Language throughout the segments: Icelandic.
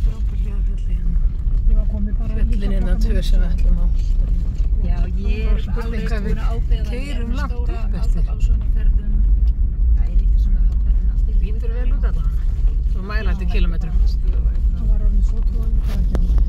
Frábær hlíðarfjalli hérna. Ég var komið bara Fjöllin innan tvö sem við ætlum á. Já, ég er Spurning hvað við keyrum langt upp eftir. á svona ferðum. Já, ég líka svona allt í Lítur vel út allavega. Svo mælandi kílómetrum. Það var orðið svo tróðið það ekki alveg.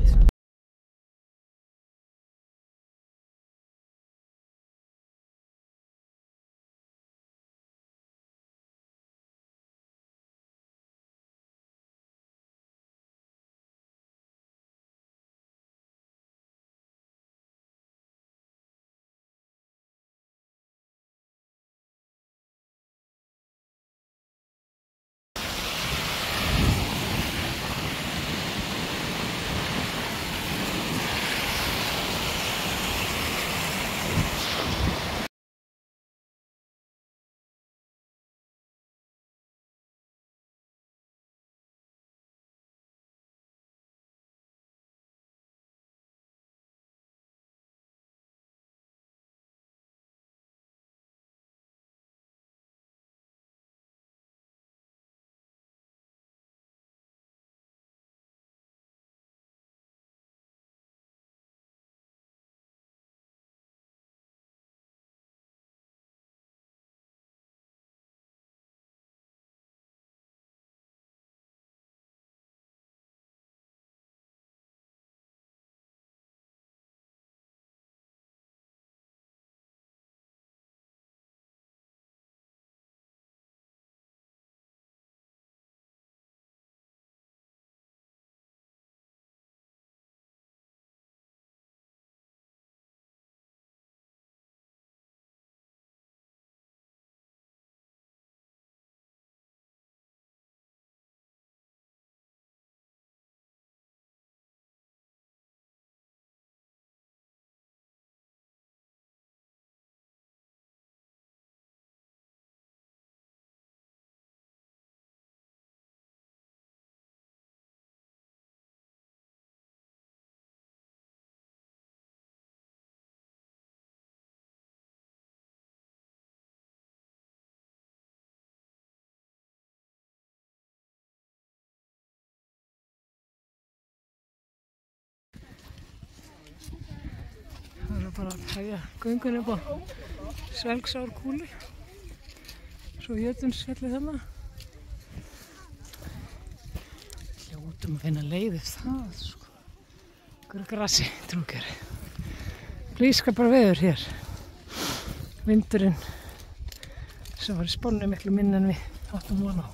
Það er bara að hægja göngun upp á Svelgsárkúlu. Svo Jötunsfjalli þarna. Hljótum að finna leið eftir það, sko. Einhverju grasi, trúkjari. Blíðskapar veður hér. Vindurinn sem var í spánni miklu minna en við áttum von á.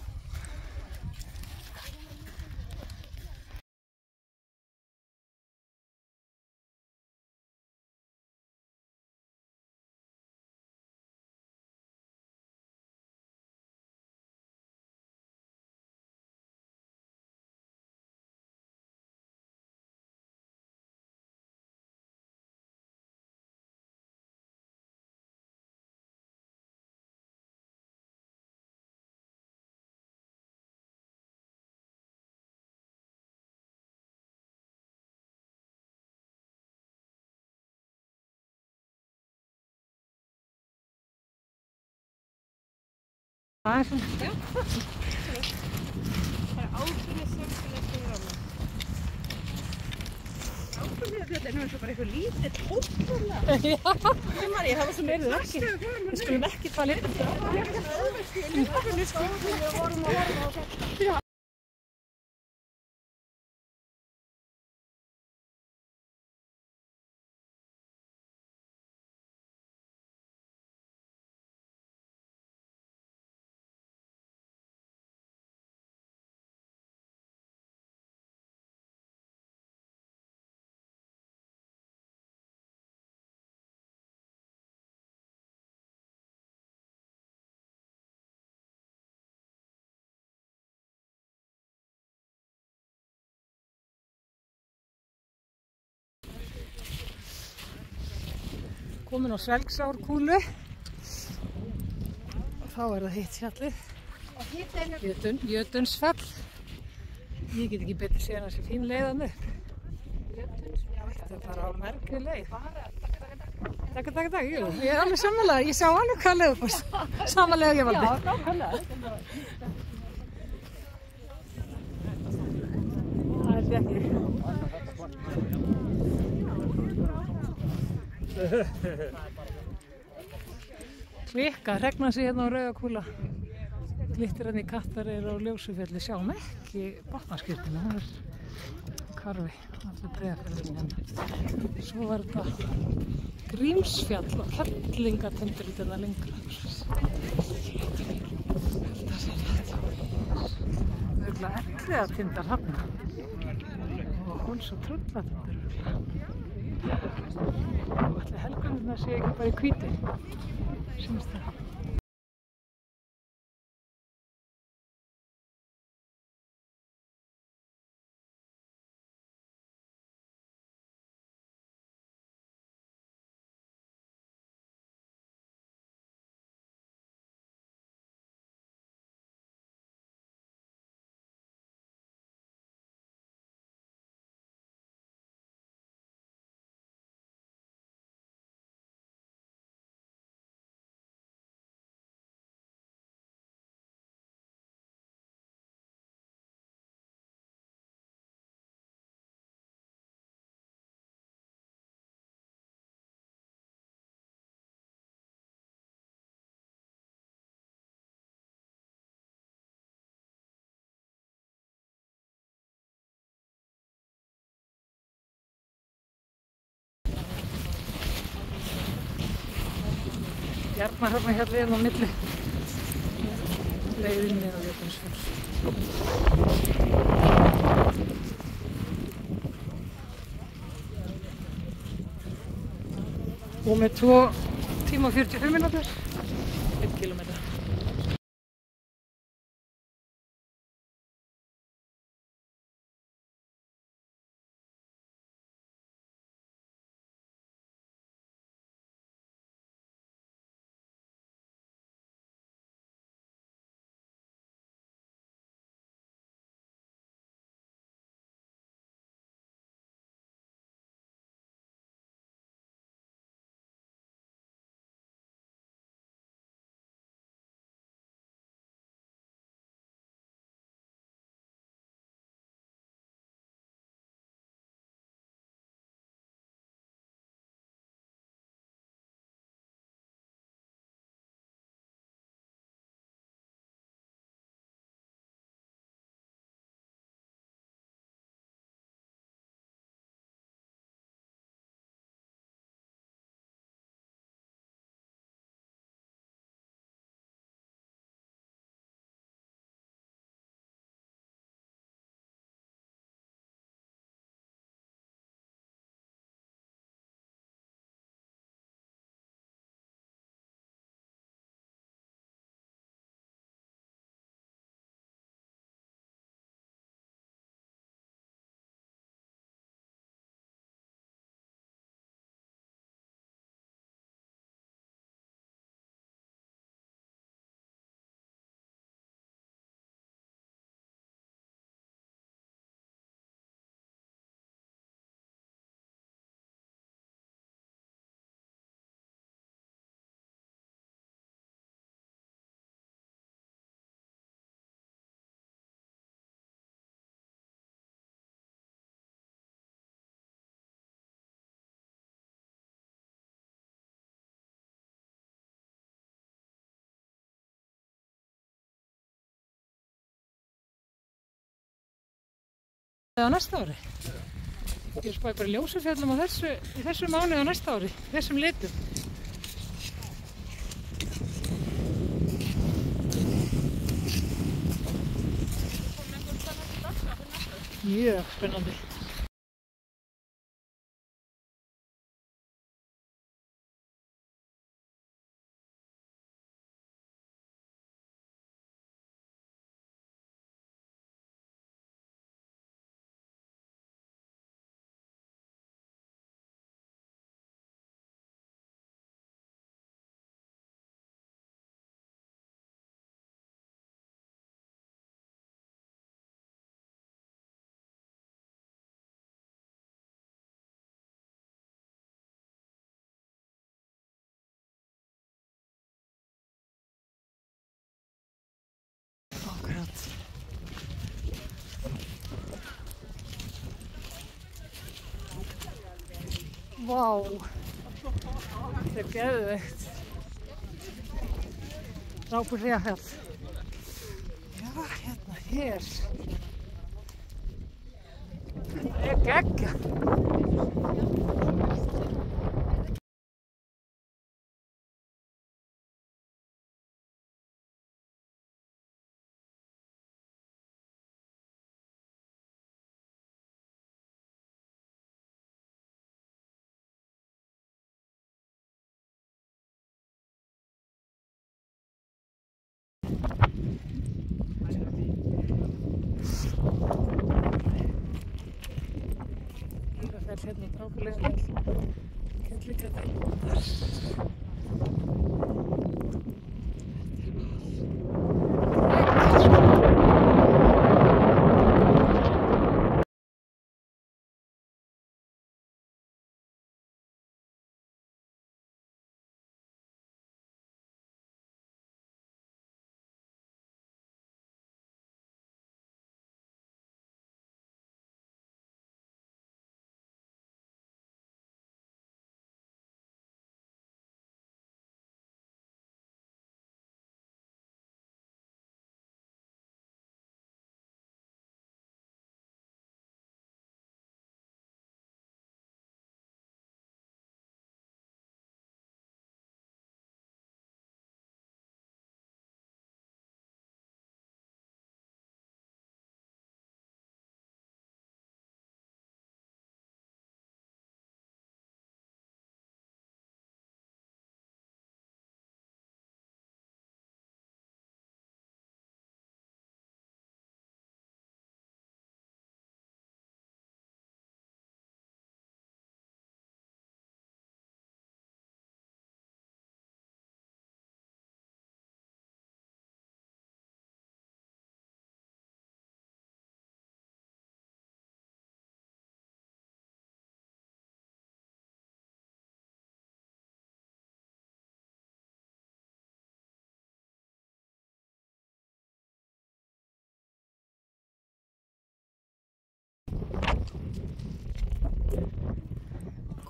Það er svona. Já. Það er ákveðið samfélag fyrir hana. Ákveðið er nú eins og bara eitthvað lítið ótrúlega. Já. Ég hafa svo meirið ekki. Við skulum ekki tala yfir þetta. Ég hef þetta auðvitað í lífinu sko. Við vorum að horfa á þetta. Já. Komin á Svelgsárkúlu og þá er það hitt fjallið, Jötunsfjall. Ég get ekki betur séð þessi fín leiðan upp. Þetta er bara á merkri leið. Takk, jú. Ég er alveg samanlega, ég sá alveg hvað leið upp. Samanlega ég valdi. Já, nákvæmlega. held ég ekki. Vika, regna sig hérna á Rauðakúla. Glittir hann í Kattareyri og Ljósufelli. Sjáum ekki botnaskiptinu, hún er karfi, allir Breiðafjörðurinn hérna. Svo var þetta Grímsfjall og Kerlingatindur í þetta lengra. Þetta sé rétt. Það er Elliðatindar þarna. Og hún svo Tröllatindur. Ætli helgunirnar sé ekki bara í hvíti. Sýnst það. Bjarnarhöfn hérna inn á milli. Leiðin niður á Jökulsfjall. Og með 2 tíma og 45 mínútur, 1 kilometra. Á næsta ári. Ég spæði bara Ljósufjallum á þessu mánuði á næsta ári, þessum litum. Mjög spennandi. Vá, þetta er geðveikt. Drápuhlíðarfjall. Já, hérna, hér. Þetta er geggjað. Mýrafell hérna, Drápuhlíðarfjall. Kerlingartindar.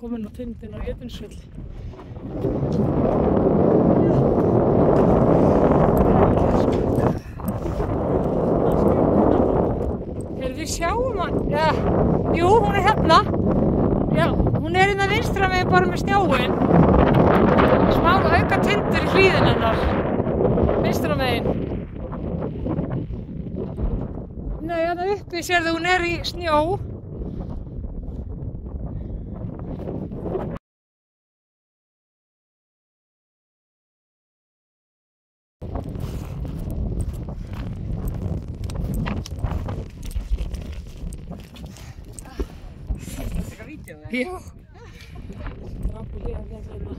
Komin á tindinn á Jötunsfjalli. Heyrðu, við sjáum hann. Já, jú, hún er hérna. Já, hún er hérna vinstra megin bara með snjóinn. Smá auka tindur í hlíðin hennar. Vinstra megin. Nei, hérna uppi sérðu hún er í snjó. Já. Drápuhlíðarfjall hérna.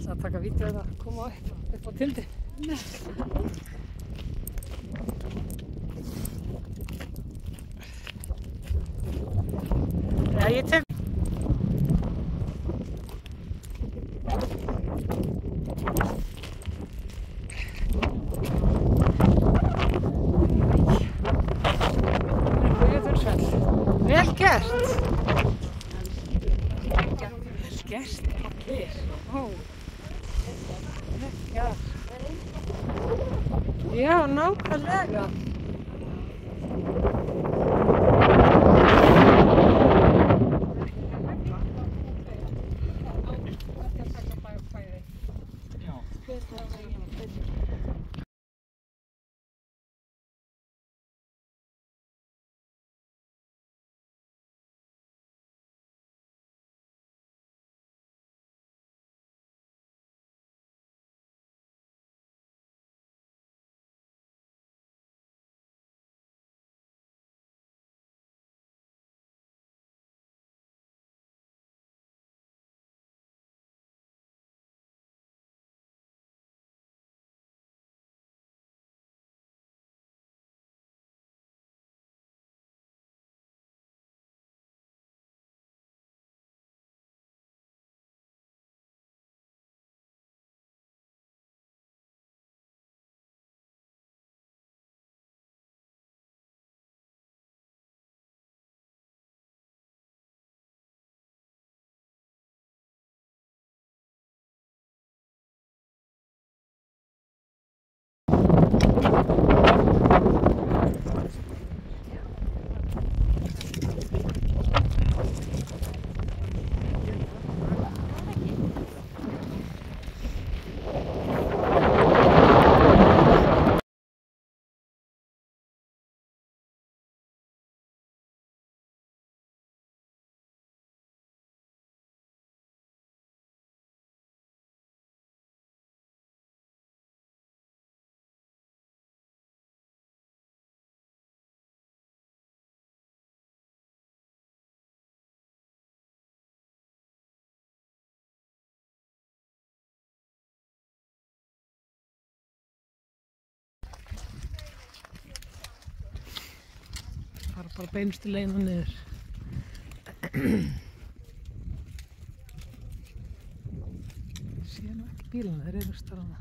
Það taka vídeo að koma upp á tindinn. Já, ég tek. Vel gert. Vel gert, allir. Ó. Já, nákvæmlega. bara beinustu leiðina niður. Sé nú ekki bílana, þeir eru starfana.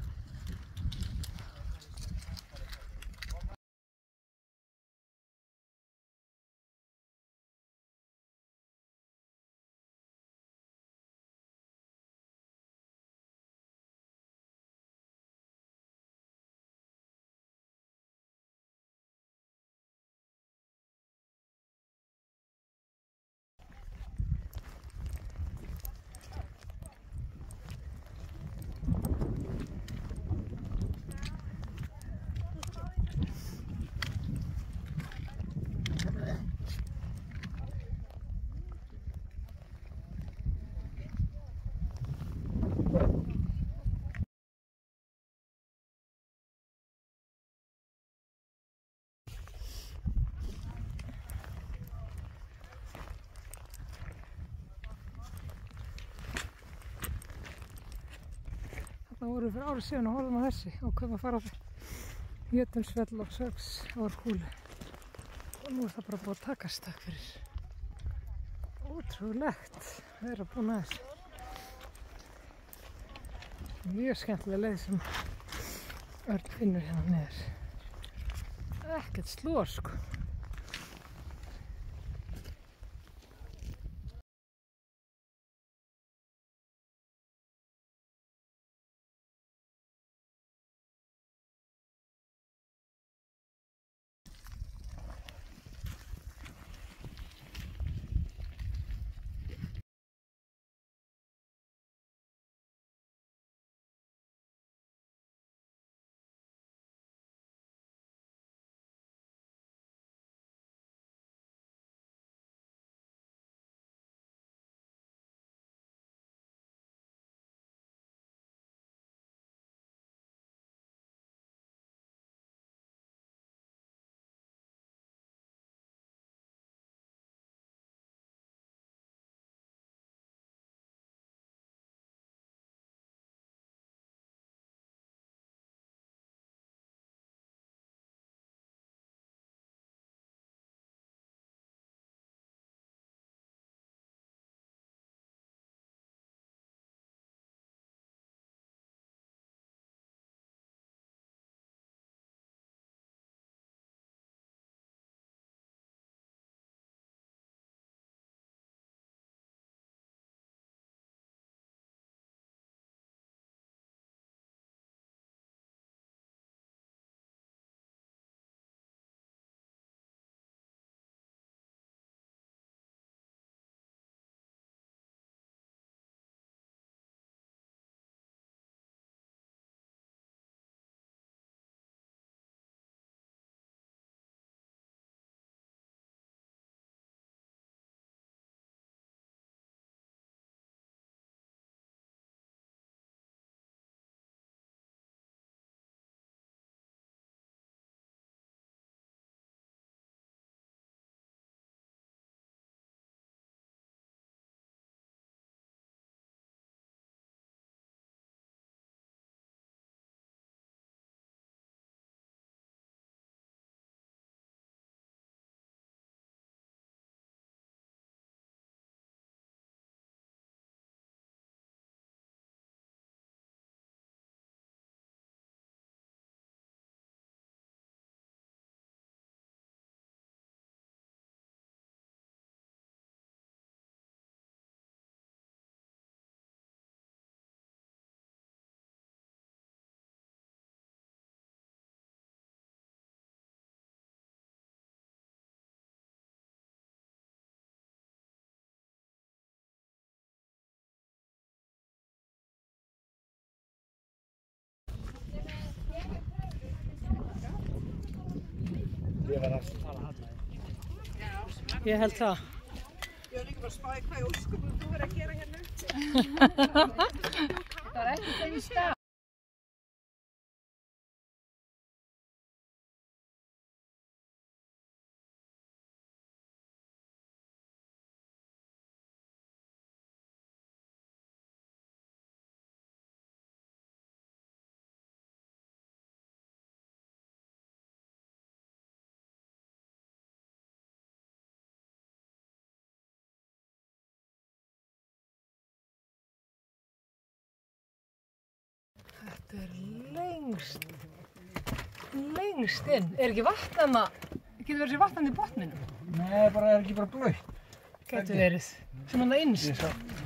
Það voru fyrir árið síðan að horfum á þessi og komum að fara á Jötunsfjall og Svarfhóli. Og nú er það bara búið að takast, takk fyrir. Ótrúlegt að vera búin að þessu. Mjög skemmtilega leið sem Örn finnur hérna niður. Ekkert slór sko. Ég verð að tala halla. Ég held það. Ég var líka bara að spá í hvað í ósköpunum þú verður að gera hérna. Það er ekki þeim stað. Þetta er lengst inn. Er ekki vatnanna, getur verið sér vatnanna í botninum? Nei, bara er ekki bara blautt. Getur verið. Sem hann það innst. Ég sá